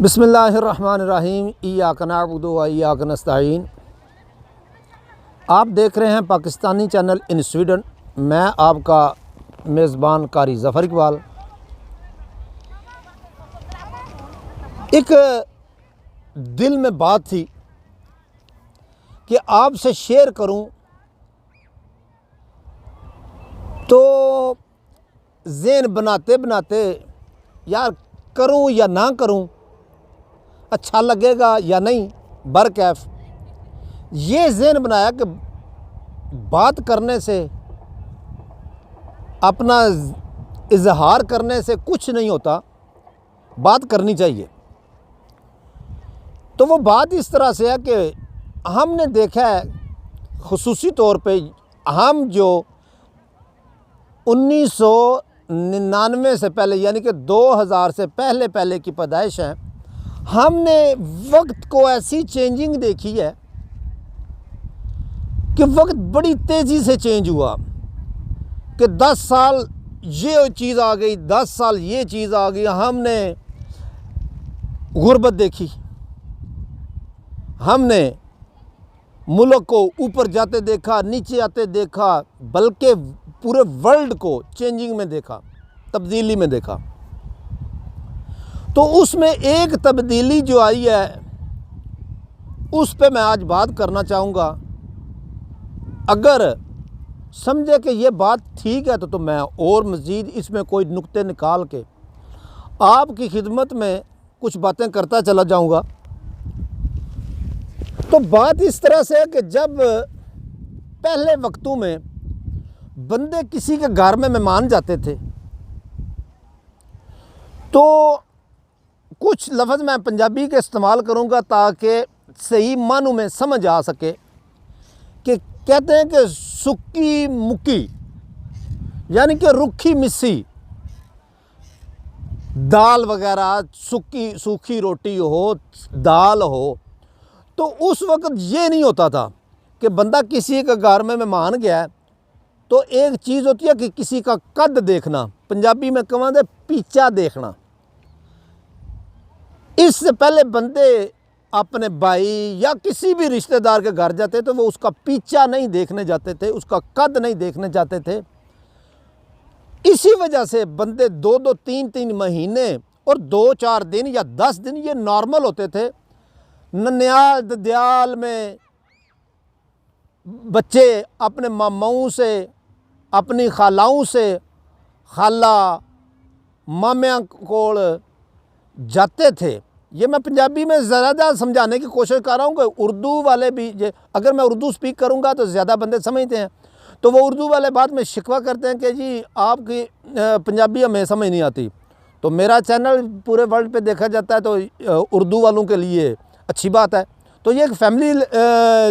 بسم اللہ الرحمن الرحیم ایاک نعبد و ایاک نستعین۔ آپ دیکھ رہے ہیں پاکستانی چینل ان سویڈن۔ میں آپ کا میزبان قاری ظفر اقبال۔ ایک دل میں بات تھی کہ آپ سے شیئر کروں تو ذہن بناتے بناتے یار کروں یا نہ کروں، اچھا لگے گا یا نہیں، برکیف یہ ذہن بنایا کہ بات کرنے سے، اپنا اظہار کرنے سے کچھ نہیں ہوتا، بات کرنی چاہیے۔ تو وہ بات اس طرح سے ہے کہ ہم نے دیکھا ہے خصوصی طور پہ ہم جو 1999 سے پہلے یعنی کہ 2000 سے پہلے کی پیدائش ہیں، ہم نے وقت کو ایسی چینجنگ دیکھی ہے کہ وقت بڑی تیزی سے چینج ہوا کہ 10 سال یہ چیز آ گئی، 10 سال یہ چیز آ گئی۔ ہم نے غربت دیکھی، ہم نے ملک کو اوپر جاتے دیکھا، نیچے آتے دیکھا، بلکہ پورے ورلڈ کو چینجنگ میں دیکھا، تبدیلی میں دیکھا۔ تو اس میں ایک تبدیلی جو آئی ہے اس پہ میں آج بات کرنا چاہوں گا۔ اگر سمجھے کہ یہ بات ٹھیک ہے تو میں اور مزید اس میں کوئی نقطے نکال کے آپ کی خدمت میں کچھ باتیں کرتا چلا جاؤں گا۔ تو بات اس طرح سے ہے کہ جب پہلے وقتوں میں بندے کسی کے گھر میں مہمان جاتے تھے تو کچھ لفظ میں پنجابی کے استعمال کروں گا تاکہ صحیح معنوں میں سمجھ آ سکے، کہ کہتے ہیں کہ سکی مکی یعنی کہ رکھی مسی دال وغیرہ، سوکھی روٹی ہو، دال ہو، تو اس وقت یہ نہیں ہوتا تھا کہ بندہ کسی کے گھر میں مہمان گیا ہے تو ایک چیز ہوتی ہے کہ کسی کا قد دیکھنا، پنجابی میں کہتے ہیں پیچا دیکھنا۔ اس سے پہلے بندے اپنے بھائی یا کسی بھی رشتہ دار کے گھر جاتے تو وہ اس کا پیچا نہیں دیکھنے جاتے تھے، اس کا قد نہیں دیکھنے جاتے تھے۔ اسی وجہ سے بندے 2-2 3-3 مہینے اور 2-4 دن یا 10 دن یہ نارمل ہوتے تھے۔ ننیال ددیال میں بچے اپنے ماماؤں سے، اپنی خالاؤں سے، خالہ مامیاں کول جاتے تھے۔ یہ میں پنجابی میں زیادہ سمجھانے کی کوشش کر رہا ہوں کہ اردو والے بھی، اگر میں اردو سپیک کروں گا تو زیادہ بندے سمجھتے ہیں، تو وہ اردو والے بعد میں شکوہ کرتے ہیں کہ جی آپ کی پنجابی ہمیں سمجھ نہیں آتی۔ تو میرا چینل پورے ورلڈ پہ دیکھا جاتا ہے تو اردو والوں کے لیے اچھی بات ہے۔ تو یہ ایک فیملی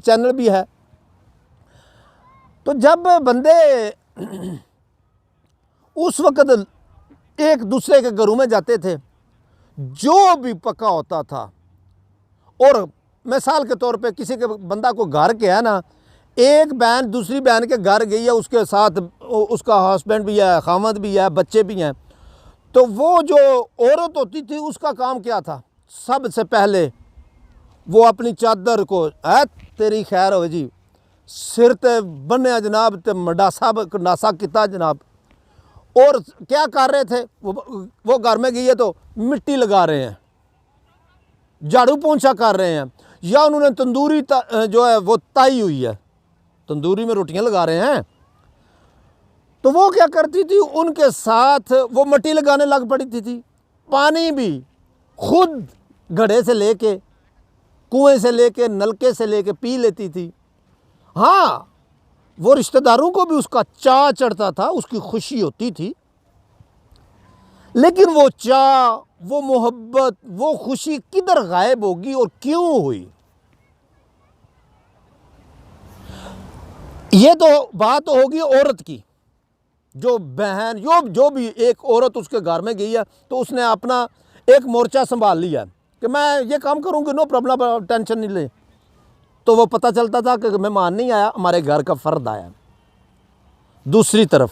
چینل بھی ہے۔ تو جب بندے اس وقت ایک دوسرے کے گھروں میں جاتے تھے، جو بھی پکا ہوتا تھا، اور مثال کے طور پہ کسی کے بندہ کو گھر کے ہے نا، ایک بہن دوسری بہن کے گھر گئی ہے، اس کے ساتھ اس کا ہسبینڈ بھی ہے، خامد بھی ہے، بچے بھی ہیں، تو وہ جو عورت ہوتی تھی اس کا کام کیا تھا؟ سب سے پہلے وہ اپنی چادر کو تیری خیر ہو جی، سر تے بنیا جناب تے ناسا کتا جناب، اور کیا کر رہے تھے؟ وہ گھر میں گئی ہے تو مٹی لگا رہے ہیں، جھاڑو پونچھا کر رہے ہیں، یا انہوں نے تندوری جو ہے وہ تائی ہوئی ہے، تندوری میں روٹیاں لگا رہے ہیں۔ تو وہ کیا کرتی تھی؟ ان کے ساتھ وہ مٹی لگانے لگ پڑتی تھی، پانی بھی خود گھڑے سے لے کے، کنویں سے لے کے، نلکے سے لے کے پی لیتی تھی۔ ہاں، وہ رشتہ داروں کو بھی اس کا چاہ چڑھتا تھا، اس کی خوشی ہوتی تھی، لیکن وہ چاہ، وہ محبت، وہ خوشی کدھر غائب ہوگی اور کیوں ہوئی؟ یہ تو بات ہوگی عورت کی، جو بہن جو بھی ایک عورت اس کے گھر میں گئی ہے تو اس نے اپنا ایک مورچہ سنبھال لیا کہ میں یہ کام کروں گی، نو پرابلم، ٹینشن نہیں لے۔ تو وہ پتہ چلتا تھا کہ مہمان نہیں آیا، ہمارے گھر کا فرد آیا۔ دوسری طرف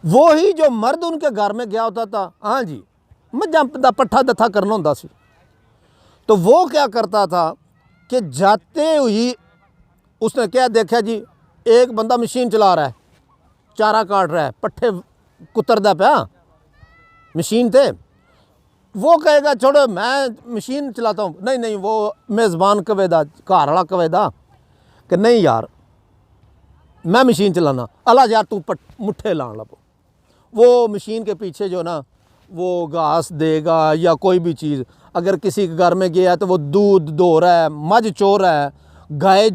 وہی جو مرد ان کے گھر میں گیا ہوتا تھا، ہاں جی مجھاں دا پٹھا دتھا کرنا ہوندا سی۔ تو وہ کیا کرتا تھا کہ جاتے ہوئی اس نے کیا دیکھا جی ایک بندہ مشین چلا رہا ہے، چارہ کاٹ رہا ہے، پٹھے کتردا پیا، مشین تھے، وہ کہے گا چھوڑو میں مشین چلاتا ہوں، نہیں وہ میزبان کہے دا، گھر والا کہے دا کہ نہیں یار میں مشین چلانا، اللہ یار تو مٹھے لان لگو۔ وہ مشین کے پیچھے جو نا وہ گھاس دے گا یا کوئی بھی چیز، اگر کسی کے گھر میں گیا ہے تو وہ دودھ دو رہا ہے، مجھ چو رہا ہے، گائے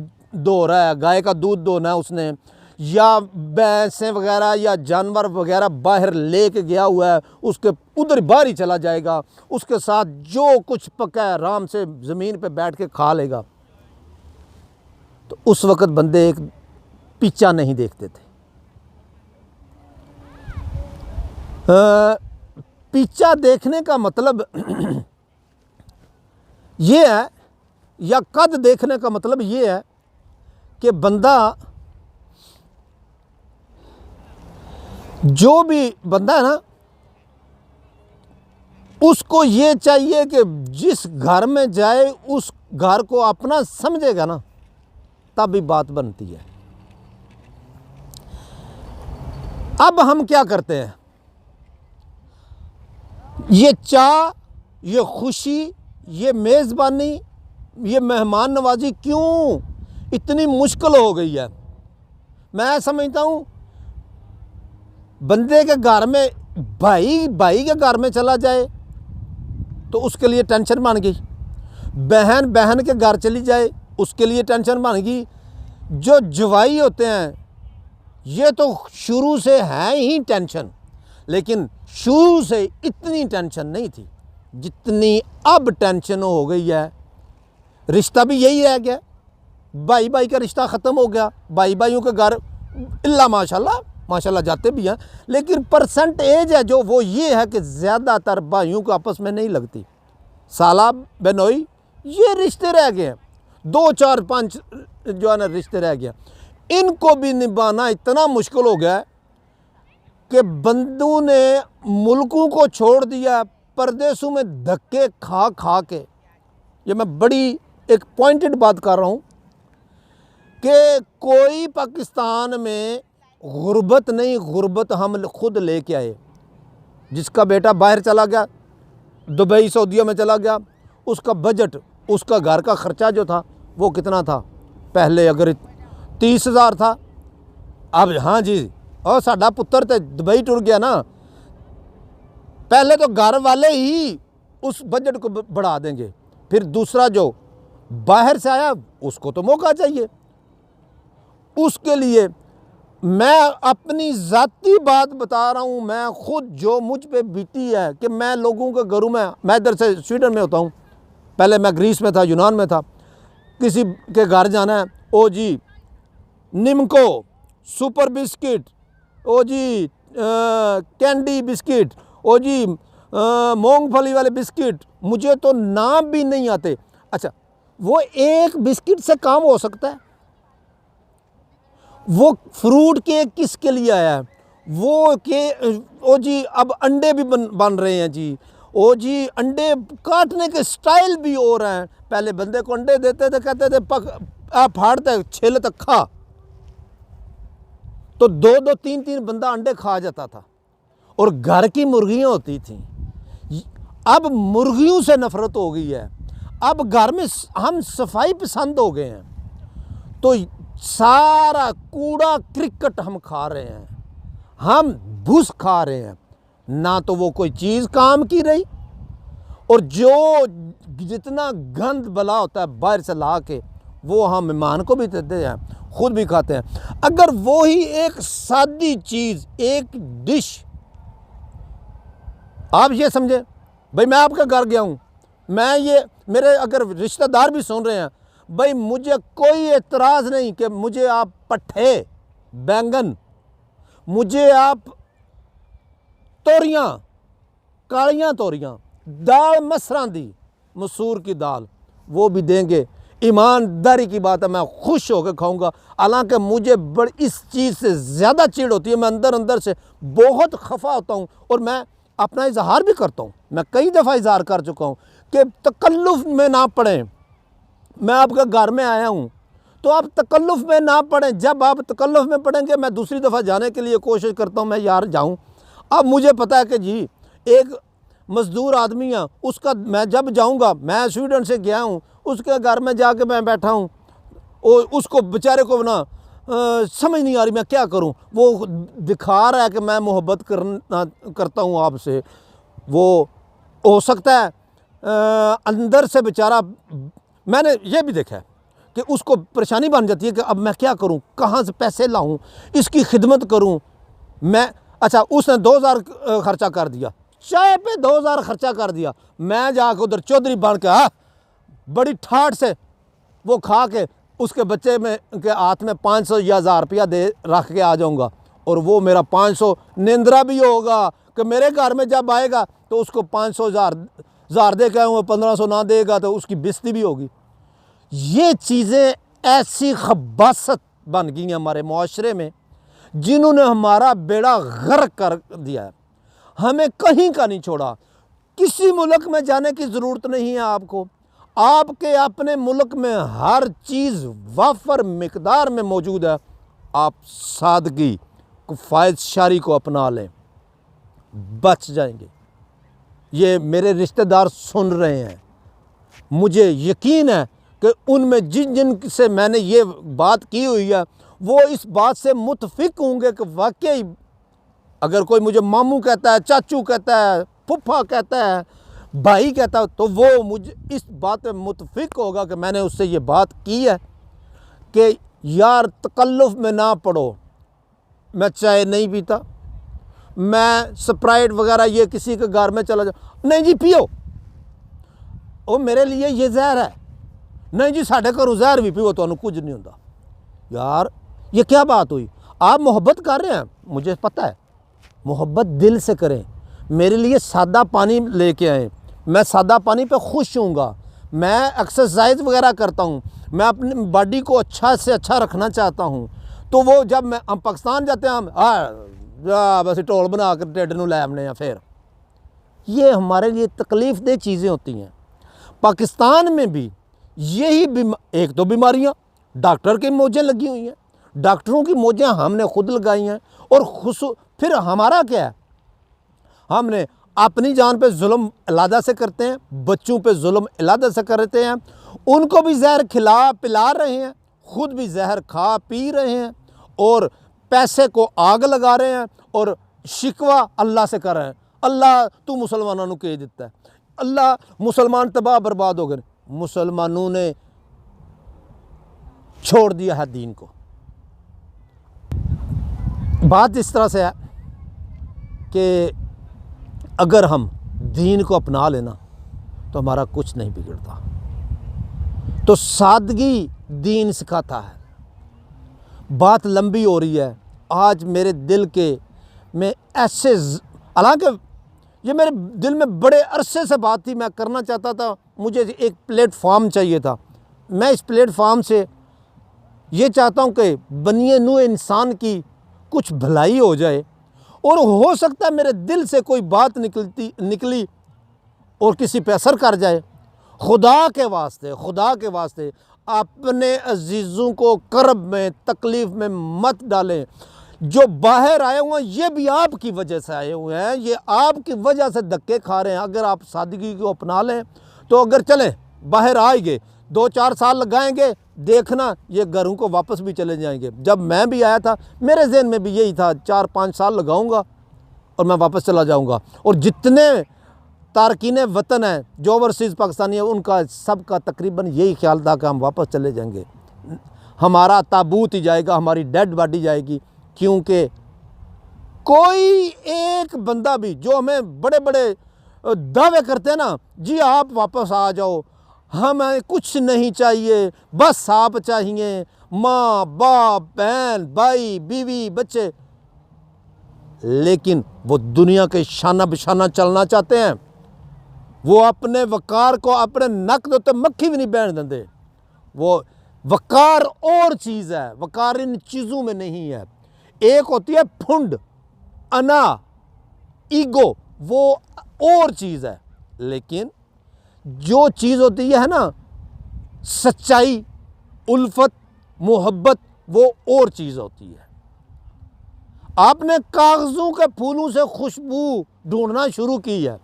دو رہا ہے، گائے کا دودھ دونا ہے اس نے، یا بھینسیں وغیرہ یا جانور وغیرہ باہر لے کے گیا ہوا ہے، اس کے ادھر باہر ہی چلا جائے گا، اس کے ساتھ جو کچھ پکا ہے آرام سے زمین پہ بیٹھ کے کھا لے گا۔ تو اس وقت بندے ایک پیچا نہیں دیکھتے تھے۔ پیچا دیکھنے کا مطلب یہ ہے، یا قد دیکھنے کا مطلب یہ ہے کہ بندہ، جو بھی بندہ ہے نا اس کو یہ چاہیے کہ جس گھر میں جائے اس گھر کو اپنا سمجھے گا نا تب بھی بات بنتی ہے۔ اب ہم کیا کرتے ہیں، یہ چاہ، یہ خوشی، یہ میزبانی، یہ مہمان نوازی کیوں اتنی مشکل ہو گئی ہے؟ میں سمجھتا ہوں بندے کے گھر میں بھائی کے گھر میں چلا جائے تو اس کے لیے ٹینشن بن گئی، بہن کے گھر چلی جائے اس کے لیے ٹینشن بن گئی، جو جوائی ہوتے ہیں یہ تو شروع سے ہیں ہی ٹینشن، لیکن شروع سے اتنی ٹینشن نہیں تھی جتنی اب ٹینشن ہو گئی ہے۔ رشتہ بھی یہی رہ گیا، بھائی کا رشتہ ختم ہو گیا، بھائیوں کے گھر اللہ ماشاءاللہ جاتے بھی ہیں، لیکن پرسنٹیج ہے جو وہ یہ ہے کہ زیادہ تر بھائیوں کو آپس میں نہیں لگتی، سالہ بہنوئی یہ رشتے رہ گئے ہیں، 2 4 5 جو ہے نا رشتے رہ گئے ہیں، ان کو بھی نبھانا اتنا مشکل ہو گیا ہے کہ بندوں نے ملکوں کو چھوڑ دیا، پردیسوں میں دھکے کھا کے۔ یہ میں بڑی ایک پوائنٹڈ بات کر رہا ہوں کہ کوئی پاکستان میں غربت نہیں، غربت ہم خود لے کے آئے۔ جس کا بیٹا باہر چلا گیا، دبئی سعودیہ میں چلا گیا، اس کا بجٹ، اس کا گھر کا خرچہ جو تھا وہ کتنا تھا؟ پہلے اگر 30,000 تھا، اب ہاں جی اور ساڈا پتر تے دبئی ٹر گیا نا، پہلے تو گھر والے ہی اس بجٹ کو بڑھا دیں گے، پھر دوسرا جو باہر سے آیا اس کو تو موقع چاہیے۔ اس کے لیے میں اپنی ذاتی بات بتا رہا ہوں، میں خود جو مجھ پہ بیتی ہے کہ میں لوگوں کے گھروں میں ادھر سے سویڈن میں ہوتا ہوں، پہلے میں گریس میں تھا، یونان میں تھا، کسی کے گھر جانا ہے، او جی نمکو سپر بسکٹ، او جی کینڈی بسکٹ، او جی مونگ پھلی والے بسکٹ، مجھے تو نام بھی نہیں آتے۔ اچھا وہ ایک بسکٹ سے کام ہو سکتا ہے؟ وہ فروٹ کیک کس کے لیے آیا ہے؟ وہ کہ او جی اب انڈے بھی بن رہے ہیں جی، او جی انڈے کاٹنے کے سٹائل بھی ہو رہے ہیں، پہلے بندے کو انڈے دیتے تھے، کہتے تھے پھاڑتے چھیل تک کھا، تو 2 3 بندہ انڈے کھا جاتا تھا، اور گھر کی مرغیاں ہوتی تھیں۔ اب مرغیوں سے نفرت ہو گئی ہے، اب گھر میں ہم صفائی پسند ہو گئے ہیں، تو سارا کوڑا کرکٹ ہم کھا رہے ہیں، ہم بھوس کھا رہے ہیں، نہ تو وہ کوئی چیز کام کی رہی، اور جو جتنا گند بلا ہوتا ہے باہر سے لا کے وہ ہم مہمان کو بھی دیتے ہیں، خود بھی کھاتے ہیں۔ اگر وہی ایک سادی چیز، ایک ڈش، آپ یہ سمجھیں بھئی میں آپ کے گھر گیا ہوں، میں یہ میرے اگر رشتہ دار بھی سن رہے ہیں، بھئی مجھے کوئی اعتراض نہیں کہ مجھے آپ پٹھے، بینگن، مجھے آپ توریاں، کالیاں توریاں، دال مسراں دی، مسور کی دال، وہ بھی دیں گے، ایمانداری کی بات ہے میں خوش ہو کے کھاؤں گا، حالانکہ مجھے اس چیز سے زیادہ چڑ ہوتی ہے، میں اندر سے بہت خفا ہوتا ہوں، اور میں اپنا اظہار بھی کرتا ہوں، میں کئی دفعہ اظہار کر چکا ہوں کہ تکلف میں نہ پڑیں۔ میں آپ کے گھر میں آیا ہوں تو آپ تکلف میں نہ پڑیں۔ جب آپ تکلف میں پڑیں گے میں دوسری دفعہ جانے کے لیے کوشش کرتا ہوں، میں یار جاؤں۔ اب مجھے پتہ ہے کہ جی ایک مزدور آدمی ہے، اس کا میں جب جاؤں گا، میں سویڈن سے گیا ہوں، اس کے گھر میں جا کے میں بیٹھا ہوں، اور اس کو بیچارے کو نا سمجھ نہیں آ رہی میں کیا کروں۔ وہ دکھا رہا ہے کہ میں محبت کرتا ہوں آپ سے، وہ ہو سکتا ہے اندر سے بیچارہ، میں نے یہ بھی دیکھا ہے کہ اس کو پریشانی بن جاتی ہے کہ اب میں کیا کروں، کہاں سے پیسے لاؤں، اس کی خدمت کروں میں۔ اچھا اس نے 2000 خرچہ کر دیا، چائے پہ 2000 خرچہ کر دیا، میں جا کے ادھر چودھری بن کے بڑی ٹھاٹ سے وہ کھا کے اس کے بچے میں کے ہاتھ میں 500 یا 1000 روپیہ دے رکھ کے آ جاؤں گا، اور وہ میرا 500 نندرا بھی ہوگا کہ میرے گھر میں جب آئے گا تو اس کو 500 1000 دے کے آؤں گا، 1500 نہ دے گا تو اس کی بےزتی بھی ہوگی۔ یہ چیزیں ایسی خباثت بن گئی ہیں ہمارے معاشرے میں، جنہوں نے ہمارا بیڑا غرق کر دیا ہے، ہمیں کہیں کا نہیں چھوڑا۔ کسی ملک میں جانے کی ضرورت نہیں ہے آپ کو، آپ کے اپنے ملک میں ہر چیز وافر مقدار میں موجود ہے۔ آپ سادگی کو، فائز شاری کو اپنا لیں، بچ جائیں گے۔ یہ میرے رشتہ دار سن رہے ہیں، مجھے یقین ہے کہ ان میں جن جن سے میں نے یہ بات کی ہوئی ہے وہ اس بات سے متفق ہوں گے کہ واقعی اگر کوئی مجھے ماموں کہتا ہے، چاچو کہتا ہے، پھپھا کہتا ہے، بھائی کہتا ہے، تو وہ مجھے اس بات میں متفق ہوگا کہ میں نے اس سے یہ بات کی ہے کہ یار تکلف میں نہ پڑو۔ میں چائے نہیں پیتا، میں سپرائٹ وغیرہ یہ کسی کے گھر میں چلا جاؤ، نہیں جی پیو، وہ میرے لیے یہ زہر ہے، نہیں جی ساڈے گھروں زہر بھی پیو تو انہوں کچھ نہیں ہوتا۔ یار یہ کیا بات ہوئی؟ آپ محبت کر رہے ہیں، مجھے پتہ ہے، محبت دل سے کریں۔ میرے لیے سادہ پانی لے کے آئیں، میں سادہ پانی پہ خوش ہوں گا۔ میں ایکسرسائز وغیرہ کرتا ہوں، میں اپنی باڈی کو اچھا سے اچھا رکھنا چاہتا ہوں، تو وہ جب ہم پاکستان جاتے ہیں، ہم بس ٹول بنا کر ٹیڈ نو لے آنے ہیں، پھر یہ ہمارے لیے تکلیف دہ چیزیں ہوتی ہیں۔ پاکستان میں بھی یہی ایک تو بیماریاں، ڈاکٹر کی موجیں لگی ہوئی ہیں، ڈاکٹروں کی موجیں ہم نے خود لگائی ہیں، اور پھر ہمارا کیا ہے؟ ہم نے اپنی جان پہ ظلم علیحدہ سے کرتے ہیں، بچوں پہ ظلم علیحدہ سے کرتے ہیں، ان کو بھی زہر کھلا پلا رہے ہیں، خود بھی زہر کھا پی رہے ہیں، اور پیسے کو آگ لگا رہے ہیں، اور شکوہ اللہ سے کر رہے ہیں، اللہ تو مسلمانوں کو کہہ دیتا ہے، اللہ مسلمان تباہ برباد ہو گئے۔ مسلمانوں نے چھوڑ دیا ہے دین کو۔ بات اس طرح سے ہے کہ اگر ہم دین کو اپنا لینا تو ہمارا کچھ نہیں بگڑتا۔ تو سادگی دین سکھاتا ہے۔ بات لمبی ہو رہی ہے، آج میرے دل کے میں ایسے حالانکہ یہ میرے دل میں بڑے عرصے سے بات تھی، میں کرنا چاہتا تھا، مجھے ایک پلیٹ فارم چاہیے تھا۔ میں اس پلیٹ فارم سے یہ چاہتا ہوں کہ بنی نوع انسان کی کچھ بھلائی ہو جائے، اور ہو سکتا ہے میرے دل سے کوئی بات نکلی اور کسی پہ اثر کر جائے۔ خدا کے واسطے اپنے عزیزوں کو کرب میں، تکلیف میں مت ڈالیں۔ جو باہر آئے ہوئے ہیں یہ بھی آپ کی وجہ سے آئے ہوئے ہیں، یہ آپ کی وجہ سے دھکے کھا رہے ہیں۔ اگر آپ سادگی کو اپنا لیں تو اگر چلیں باہر آئیں گے، 2-4 سال لگائیں گے، دیکھنا یہ گھروں کو واپس بھی چلے جائیں گے۔ جب میں بھی آیا تھا میرے ذہن میں بھی یہی تھا، 4-5 سال لگاؤں گا اور میں واپس چلا جاؤں گا۔ اور جتنے تارکین وطن ہیں جو اوورسیز پاکستانی ہیں، ان کا سب کا تقریباً یہی خیال تھا کہ ہم واپس چلے جائیں گے، ہمارا تابوت ہی جائے گا، ہماری ڈیڈ باڈی جائے گی۔ کیونکہ کوئی ایک بندہ بھی جو ہمیں بڑے بڑے دعوے کرتے ہیں نا، جی آپ واپس آ جاؤ، ہمیں کچھ نہیں چاہیے، بس آپ چاہیے، ماں باپ بہن بھائی بیوی بچے، لیکن وہ دنیا کے شانہ بشانہ چلنا چاہتے ہیں، وہ اپنے وقار کو اپنے نک دوتے مکھی بھی نہیں بیٹھ دیندے۔ وہ وقار اور چیز ہے، وقار ان چیزوں میں نہیں ہے۔ ایک ہوتی ہے پھنڈ، انا، ایگو، وہ اور چیز ہے، لیکن جو چیز ہوتی ہے نا سچائی، الفت، محبت، وہ اور چیز ہوتی ہے۔ آپ نے کاغذوں کے پھولوں سے خوشبو ڈھونڈنا شروع کی ہے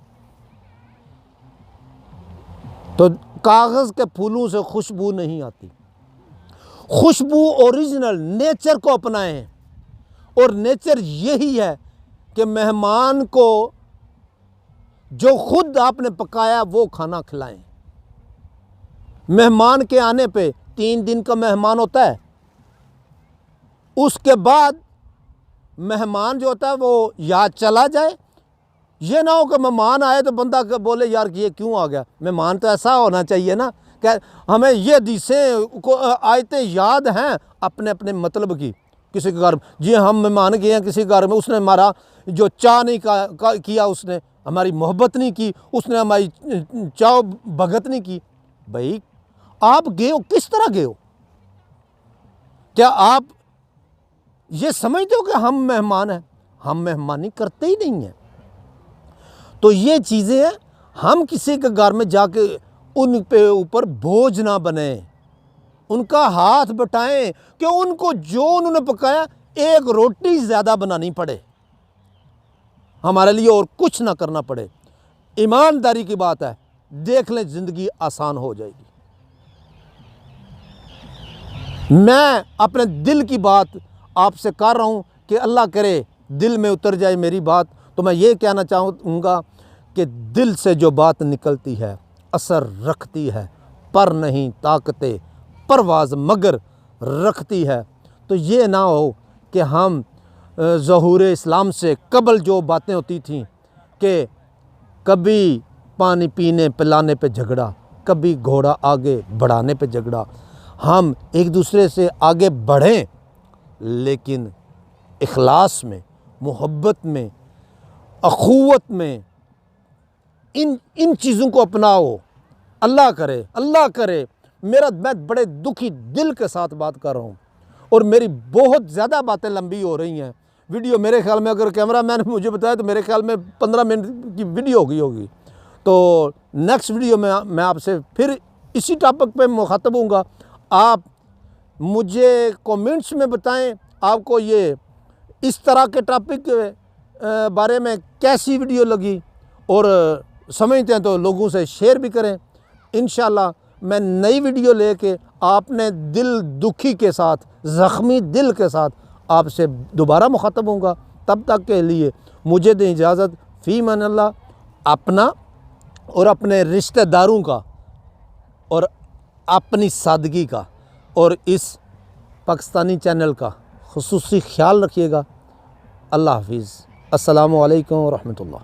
تو کاغذ کے پھولوں سے خوشبو نہیں آتی۔ خوشبو اوریجنل نیچر کو اپنائیں، اور نیچر یہی ہے کہ مہمان کو جو خود آپ نے پکایا وہ کھانا کھلائیں۔ مہمان کے آنے پہ 3 دن کا مہمان ہوتا ہے، اس کے بعد مہمان جو ہوتا ہے وہ یا چلا جائے، یہ نہ ہو کہ مہمان آئے تو بندہ بولے یار یہ کیوں آ گیا۔ مہمان تو ایسا ہونا چاہیے نا کہ ہمیں یہ حدیثیں کو آیتیں یاد ہیں اپنے اپنے مطلب کی۔ کسی کے گھر جی ہم مہمان گئے ہیں کسی گھر میں، اس نے ہمارا جو چاہ نہیں کیا، اس نے ہماری محبت نہیں کی، اس نے ہماری چاہ بھگت نہیں کی۔ بھائی آپ گئے ہو کس طرح گئے ہو؟ کیا آپ یہ سمجھتے ہو کہ ہم مہمان ہیں؟ ہم مہمانی کرتے ہی نہیں ہیں۔ تو یہ چیزیں ہیں، ہم کسی کے گھر میں جا کے ان پہ اوپر بوجھ نہ بنیں، ان کا ہاتھ بٹائیں کہ ان کو جو انہوں نے پکایا ایک روٹی زیادہ بنانی پڑے، ہمارے لیے اور کچھ نہ کرنا پڑے۔ ایمانداری کی بات ہے، دیکھ لیں زندگی آسان ہو جائے گی۔ میں اپنے دل کی بات آپ سے کر رہا ہوں کہ اللہ کرے دل میں اتر جائے میری بات، تو میں یہ کہنا چاہوں گا کہ دل سے جو بات نکلتی ہے اثر رکھتی ہے، پر نہیں طاقتیں پرواز مگر رکھتی ہے۔ تو یہ نہ ہو کہ ہم ظہور اسلام سے قبل جو باتیں ہوتی تھیں کہ کبھی پانی پینے پلانے پہ جھگڑا، کبھی گھوڑا آگے بڑھانے پہ جھگڑا، ہم ایک دوسرے سے آگے بڑھیں لیکن اخلاص میں، محبت میں، اخوت میں، ان چیزوں کو اپناؤ۔ اللہ کرے میں بڑے دکھی دل کے ساتھ بات کر رہا ہوں، اور میری بہت زیادہ باتیں لمبی ہو رہی ہیں۔ ویڈیو میرے خیال میں اگر کیمرہ مین نے مجھے بتایا تو میرے خیال میں 15 منٹ کی ویڈیو ہو گئی ہوگی۔ تو نیکسٹ ویڈیو میں میں آپ سے پھر اسی ٹاپک پہ مخاطب ہوں گا۔ آپ مجھے کومنٹس میں بتائیں آپ کو یہ اس طرح کے ٹاپک کے بارے میں کیسی ویڈیو لگی، اور سمجھتے ہیں تو لوگوں سے شیئر بھی کریں۔ انشاءاللہ میں نئی ویڈیو لے کے آپ نے دل دکھی کے ساتھ، زخمی دل کے ساتھ آپ سے دوبارہ مخاطب ہوں گا۔ تب تک کے لیے مجھے دیں اجازت، فی امان اللہ، اپنا اور اپنے رشتہ داروں کا اور اپنی سادگی کا اور اس پاکستانی چینل کا خصوصی خیال رکھیے گا۔ اللہ حافظ۔ السلام علیکم ورحمۃ اللہ۔